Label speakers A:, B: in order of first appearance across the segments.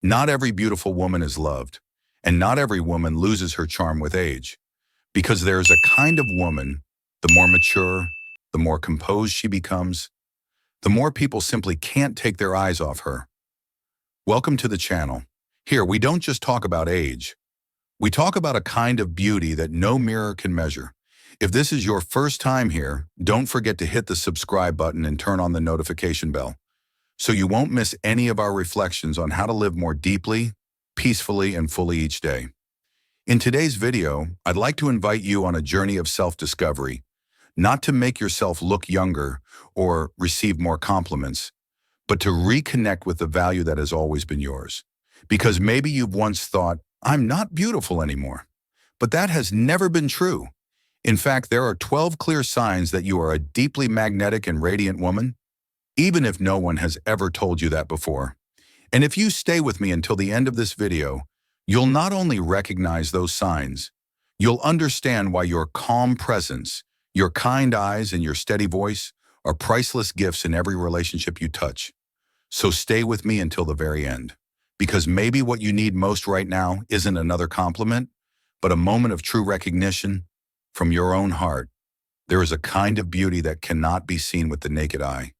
A: Not every beautiful woman is loved, and not every woman loses her charm with age. Because there's a kind of woman, the more mature, the more composed she becomes, the more people simply can't take their eyes off her. Welcome to the channel. Here, we don't just talk about age. We talk about a kind of beauty that no mirror can measure. If this is your first time here, don't forget to hit the subscribe button and turn on the notification bell, so you won't miss any of our reflections on how to live more deeply, peacefully, and fully each day. In today's video, I'd like to invite you on a journey of self-discovery, not to make yourself look younger or receive more compliments, but to reconnect with the value that has always been yours. Because maybe you've once thought, I'm not beautiful anymore. But that has never been true. In fact, there are 12 clear signs that you are a deeply magnetic and radiant woman, even if no one has ever told you that before. And if you stay with me until the end of this video, you'll not only recognize those signs, you'll understand why your calm presence, your kind eyes, and your steady voice are priceless gifts in every relationship you touch. So stay with me until the very end, because maybe what you need most right now isn't another compliment, but a moment of true recognition from your own heart. There is a kind of beauty that cannot be seen with the naked eye.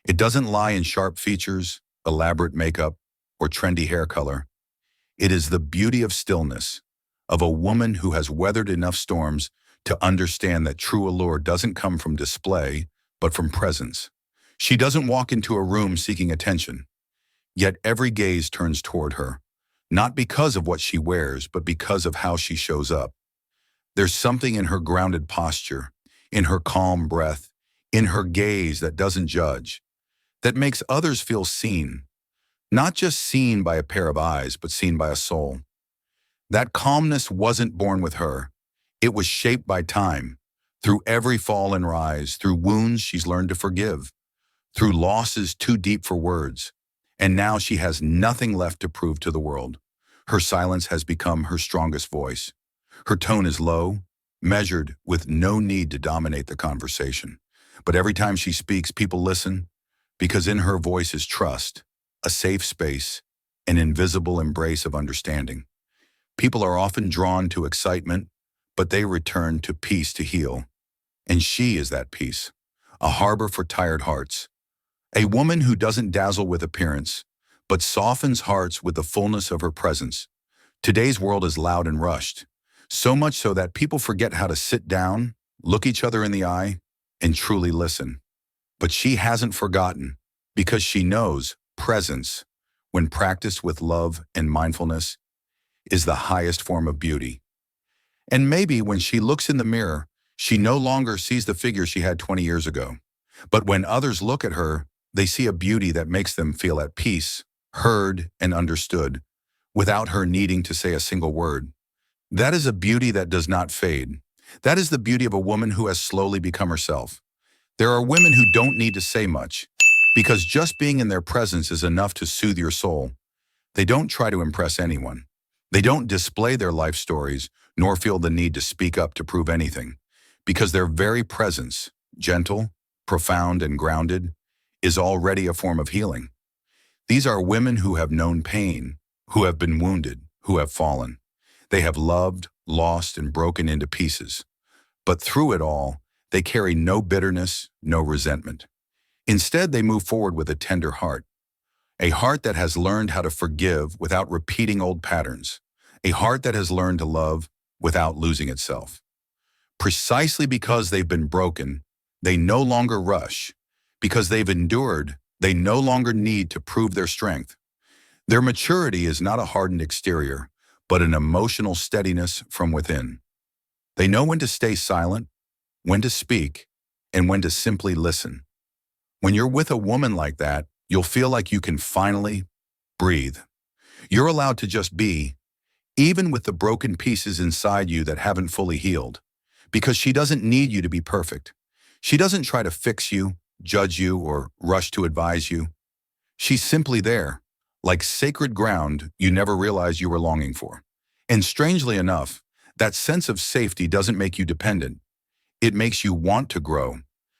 A: It doesn't lie in sharp features, elaborate makeup, or trendy hair color. It is the beauty of stillness, of a woman who has weathered enough storms to understand that true allure doesn't come from display, but from presence. She doesn't walk into a room seeking attention, yet every gaze turns toward her, not because of what she wears, but because of how she shows up. There's something in her grounded posture, in her calm breath, in her gaze that doesn't judge, that makes others feel seen, not just seen by a pair of eyes, but seen by a soul. That calmness wasn't born with her. It was shaped by time, through every fall and rise, through wounds she's learned to forgive, through losses too deep for words. And now she has nothing left to prove to the world. Her silence has become her strongest voice. Her tone is low, measured, with no need to dominate the conversation. But every time she speaks, people listen, because in her voice is trust, a safe space, an invisible embrace of understanding. People are often drawn to excitement, but they return to peace to heal. And she is that peace, a harbor for tired hearts. A woman who doesn't dazzle with appearance, but softens hearts with the fullness of her presence. Today's world is loud and rushed, so much so that people forget how to sit down, look each other in the eye, and truly listen. But she hasn't forgotten, because she knows presence, when practiced with love and mindfulness, is the highest form of beauty. And maybe when she looks in the mirror, she no longer sees the figure she had 20 years ago. But when others look at her, they see a beauty that makes them feel at peace, heard, and understood, without her needing to say a single word. That is a beauty that does not fade. That is the beauty of a woman who has slowly become herself. There are women who don't need to say much, because just being in their presence is enough to soothe your soul. They don't try to impress anyone. They don't display their life stories, nor feel the need to speak up to prove anything, because their very presence, gentle, profound, and grounded, is already a form of healing. These are women who have known pain, who have been wounded, who have fallen. They have loved, lost, and broken into pieces. But through it all, they carry no bitterness, no resentment. Instead, they move forward with a tender heart, a heart that has learned how to forgive without repeating old patterns, a heart that has learned to love without losing itself. Precisely because they've been broken, they no longer rush. Because they've endured, they no longer need to prove their strength. Their maturity is not a hardened exterior, but an emotional steadiness from within. They know when to stay silent, when to speak, and when to simply listen. When you're with a woman like that, you'll feel like you can finally breathe. You're allowed to just be, even with the broken pieces inside you that haven't fully healed, because she doesn't need you to be perfect. She doesn't try to fix you, judge you, or rush to advise you. She's simply there, like sacred ground you never realized you were longing for. And strangely enough, that sense of safety doesn't make you dependent. It makes you want to grow,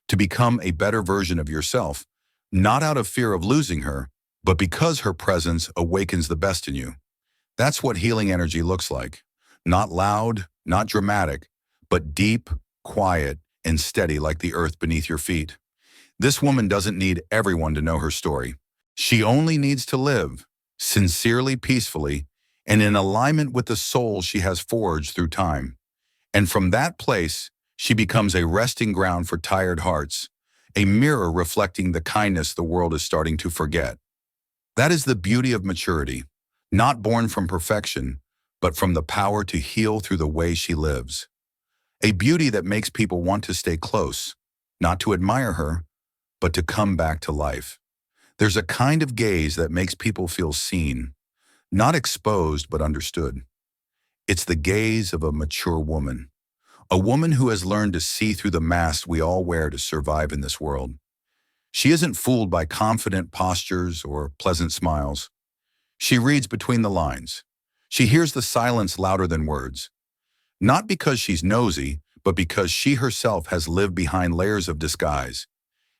A: to become a better version of yourself, not out of fear of losing her, but because her presence awakens the best in you. That's what healing energy looks like. Not loud, not dramatic, but deep, quiet, and steady like the earth beneath your feet. This woman doesn't need everyone to know her story. She only needs to live, sincerely, peacefully, and in alignment with the soul she has forged through time. And from that place, she becomes a resting ground for tired hearts, a mirror reflecting the kindness the world is starting to forget. That is the beauty of maturity, not born from perfection, but from the power to heal through the way she lives. A beauty that makes people want to stay close, not to admire her, but to come back to life. There's a kind of gaze that makes people feel seen, not exposed but understood. It's the gaze of a mature woman, a woman who has learned to see through the mask we all wear to survive in this world. She isn't fooled by confident postures or pleasant smiles. She reads between the lines. She hears the silence louder than words. Not because she's nosy, but because she herself has lived behind layers of disguise,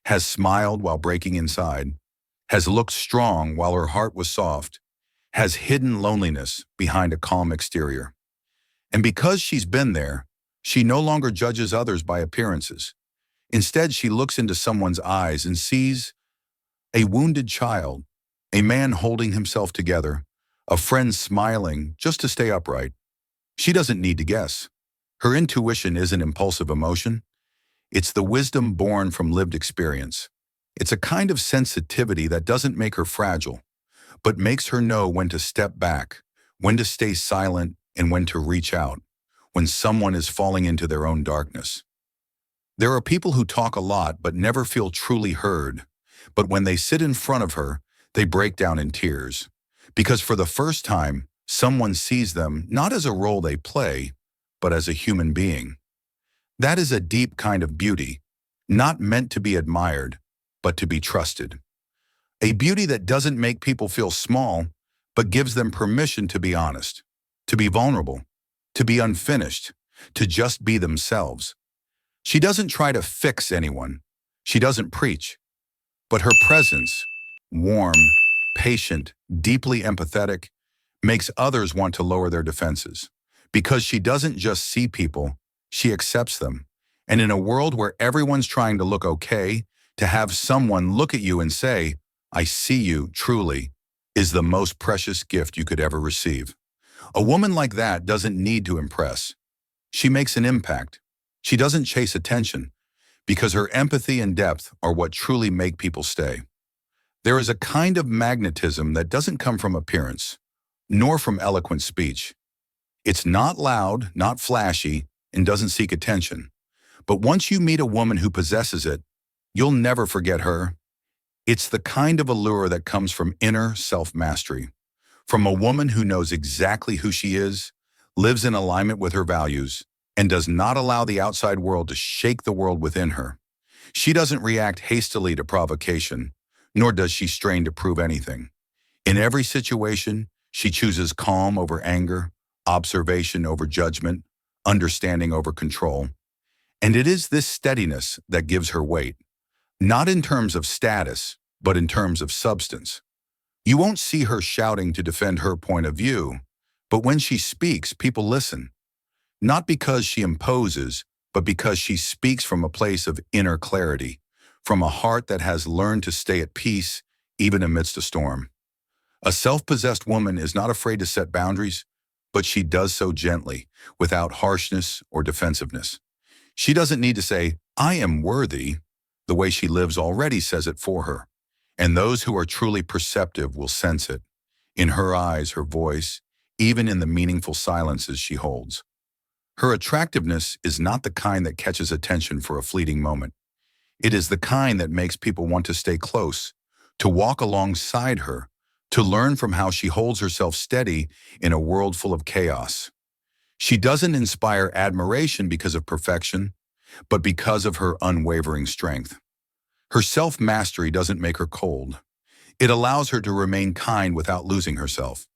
A: has smiled while breaking inside, has looked strong while her heart was soft, has hidden loneliness behind a calm exterior. And because she's been there, she no longer judges others by appearances. Instead, she looks into someone's eyes and sees a wounded child, a man holding himself together, a friend smiling just to stay upright. She doesn't need to guess. Her intuition isn't impulsive emotion. It's the wisdom born from lived experience. It's a kind of sensitivity that doesn't make her fragile, but makes her know when to step back, when to stay silent, and when to reach out, when someone is falling into their own darkness. There are people who talk a lot but never feel truly heard, but when they sit in front of her, they break down in tears. Because for the first time, someone sees them not as a role they play, but as a human being. That is a deep kind of beauty, not meant to be admired, but to be trusted. A beauty that doesn't make people feel small, but gives them permission to be honest, to be vulnerable, to be unfinished, to just be themselves. She doesn't try to fix anyone. She doesn't preach. But her presence, warm, patient, deeply empathetic, makes others want to lower their defenses. Because she doesn't just see people, she accepts them. And in a world where everyone's trying to look okay, to have someone look at you and say, "I see you, truly," is the most precious gift you could ever receive. A woman like that doesn't need to impress. She makes an impact. She doesn't chase attention, because her empathy and depth are what truly make people stay. There is a kind of magnetism that doesn't come from appearance, nor from eloquent speech. It's not loud, not flashy, and doesn't seek attention. But once you meet a woman who possesses it, you'll never forget her. It's the kind of allure that comes from inner self-mastery, from a woman who knows exactly who she is, lives in alignment with her values, and does not allow the outside world to shake the world within her. She doesn't react hastily to provocation, nor does she strain to prove anything. In every situation, she chooses calm over anger, observation over judgment, understanding over control. And it is this steadiness that gives her weight, not in terms of status, but in terms of substance. You won't see her shouting to defend her point of view, but when she speaks, people listen. Not because she imposes, but because she speaks from a place of inner clarity, from a heart that has learned to stay at peace even amidst a storm. A self-possessed woman is not afraid to set boundaries, but she does so gently, without harshness or defensiveness. She doesn't need to say, "I am worthy." The way she lives already says it for her. And those who are truly perceptive will sense it, in her eyes, her voice, even in the meaningful silences she holds. Her attractiveness is not the kind that catches attention for a fleeting moment. It is the kind that makes people want to stay close, to walk alongside her, to learn from how she holds herself steady in a world full of chaos. She doesn't inspire admiration because of perfection, but because of her unwavering strength. Her self-mastery doesn't make her cold. It allows her to remain kind without losing herself.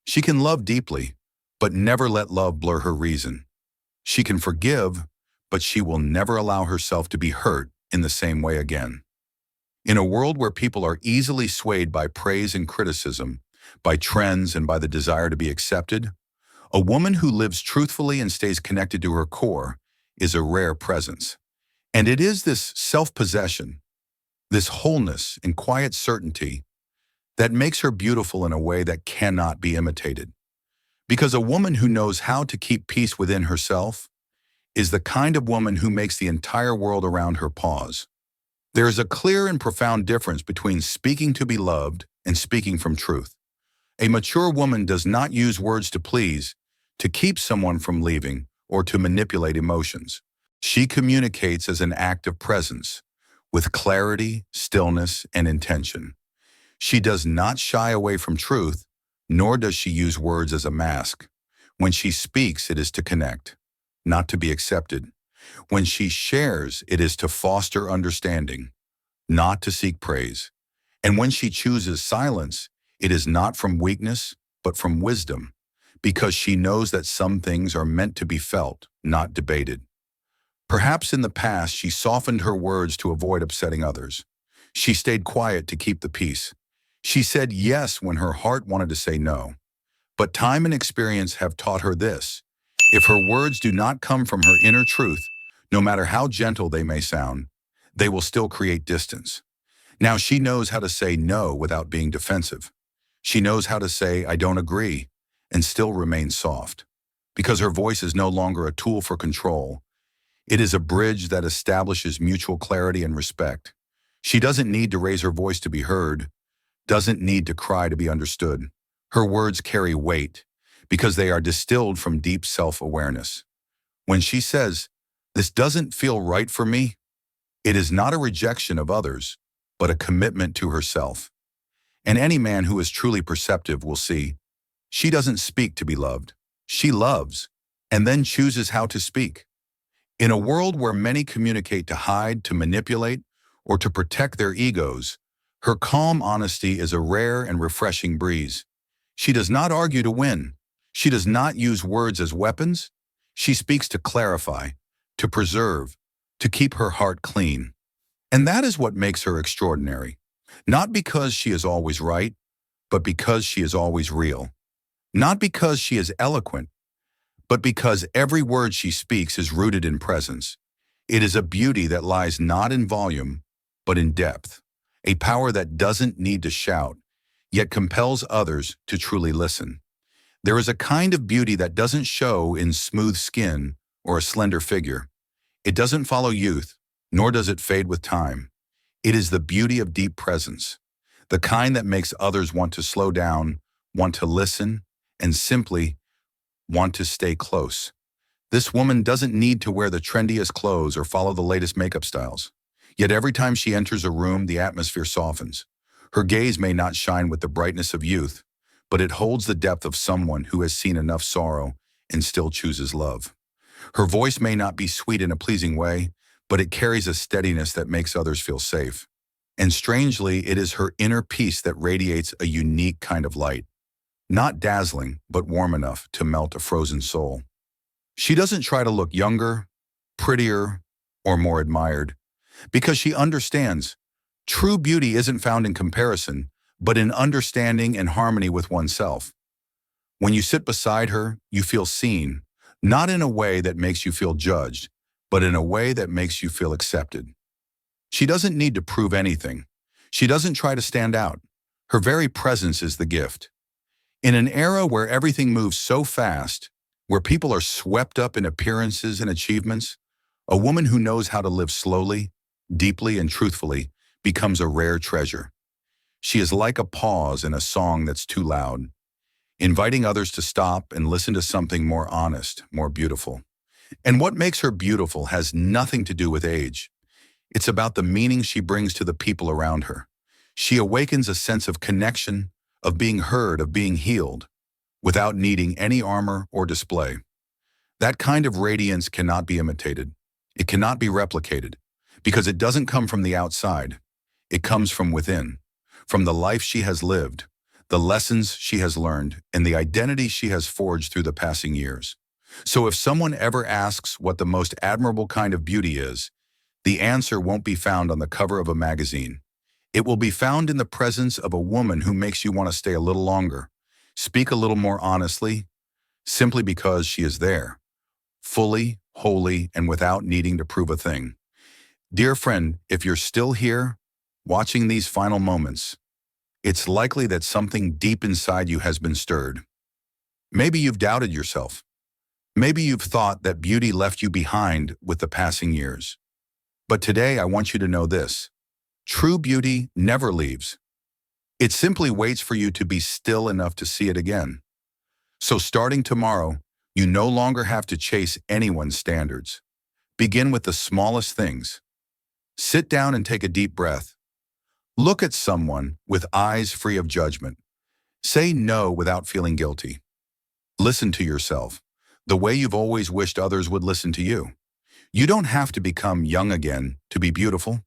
A: She can love deeply, but never let love blur her reason. She can forgive, but she will never allow herself to be hurt in the same way again. In a world where people are easily swayed by praise and criticism, by trends and by the desire to be accepted, a woman who lives truthfully and stays connected to her core is a rare presence. And it is this self-possession, this wholeness and quiet certainty that makes her beautiful in a way that cannot be imitated. Because a woman who knows how to keep peace within herself is the kind of woman who makes the entire world around her pause. There is a clear and profound difference between speaking to be loved and speaking from truth. A mature woman does not use words to please, to keep someone from leaving, or to manipulate emotions. She communicates as an act of presence, with clarity, stillness, and intention. She does not shy away from truth, nor does she use words as a mask. When she speaks, it is to connect, not to be accepted. When she shares, it is to foster understanding, not to seek praise. And when she chooses silence, it is not from weakness, but from wisdom, because she knows that some things are meant to be felt, not debated. Perhaps in the past, she softened her words to avoid upsetting others. She stayed quiet to keep the peace. She said yes when her heart wanted to say no. But time and experience have taught her this: if her words do not come from her inner truth, no matter how gentle they may sound, they will still create distance. Now she knows how to say no without being defensive. She knows how to say, "I don't agree," and still remain soft. Because her voice is no longer a tool for control. It is a bridge that establishes mutual clarity and respect. She doesn't need to raise her voice to be heard, doesn't need to cry to be understood. Her words carry weight because they are distilled from deep self-awareness. When she says, "This doesn't feel right for me," it is not a rejection of others, but a commitment to herself. And any man who is truly perceptive will see, she doesn't speak to be loved. She loves, and then chooses how to speak. In a world where many communicate to hide, to manipulate, or to protect their egos, her calm honesty is a rare and refreshing breeze. She does not argue to win. She does not use words as weapons. She speaks to clarify, to preserve, to keep her heart clean. And that is what makes her extraordinary. Not because she is always right, but because she is always real. Not because she is eloquent, but because every word she speaks is rooted in presence. It is a beauty that lies not in volume, but in depth. A power that doesn't need to shout, yet compels others to truly listen. There is a kind of beauty that doesn't show in smooth skin or a slender figure. It doesn't follow youth, nor does it fade with time. It is the beauty of deep presence, the kind that makes others want to slow down, want to listen, and simply want to stay close. This woman doesn't need to wear the trendiest clothes or follow the latest makeup styles. Yet every time she enters a room, the atmosphere softens. Her gaze may not shine with the brightness of youth, but it holds the depth of someone who has seen enough sorrow and still chooses love. Her voice may not be sweet in a pleasing way, but it carries a steadiness that makes others feel safe. And strangely, it is her inner peace that radiates a unique kind of light. Not dazzling, but warm enough to melt a frozen soul. She doesn't try to look younger, prettier, or more admired, because she understands true beauty isn't found in comparison, but in understanding and harmony with oneself. When you sit beside her, you feel seen, not in a way that makes you feel judged, but in a way that makes you feel accepted. She doesn't need to prove anything. She doesn't try to stand out. Her very presence is the gift. In an era where everything moves so fast, where people are swept up in appearances and achievements, a woman who knows how to live slowly, deeply, and truthfully becomes a rare treasure. She is like a pause in a song that's too loud, inviting others to stop and listen to something more honest, more beautiful. And what makes her beautiful has nothing to do with age. It's about the meaning she brings to the people around her. She awakens a sense of connection, of being heard, of being healed, without needing any armor or display. That kind of radiance cannot be imitated. It cannot be replicated, because it doesn't come from the outside. It comes from within, from the life she has lived, the lessons she has learned, and the identity she has forged through the passing years. So if someone ever asks what the most admirable kind of beauty is, the answer won't be found on the cover of a magazine. It will be found in the presence of a woman who makes you want to stay a little longer, speak a little more honestly, simply because she is there, fully, wholly, and without needing to prove a thing. Dear friend, if you're still here, watching these final moments, it's likely that something deep inside you has been stirred. Maybe you've doubted yourself. Maybe you've thought that beauty left you behind with the passing years. But today I want you to know this. True beauty never leaves. It simply waits for you to be still enough to see it again. So starting tomorrow, you no longer have to chase anyone's standards. Begin with the smallest things. Sit down and take a deep breath. Look at someone with eyes free of judgment. Say no without feeling guilty. Listen to yourself, the way you've always wished others would listen to you. You don't have to become young again to be beautiful.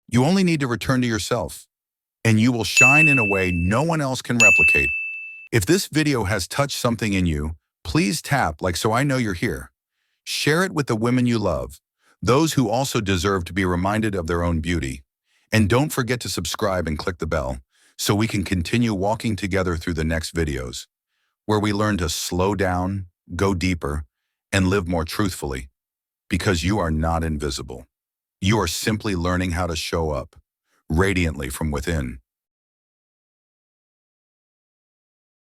A: You only need to return to yourself, and you will shine in a way no one else can replicate. If this video has touched something in you, please tap like so I know you're here. Share it with the women you love, those who also deserve to be reminded of their own beauty. And don't forget to subscribe and click the bell so we can continue walking together through the next videos, where we learn to slow down, go deeper, and live more truthfully. Because you are not invisible. You are simply learning how to show up radiantly from within.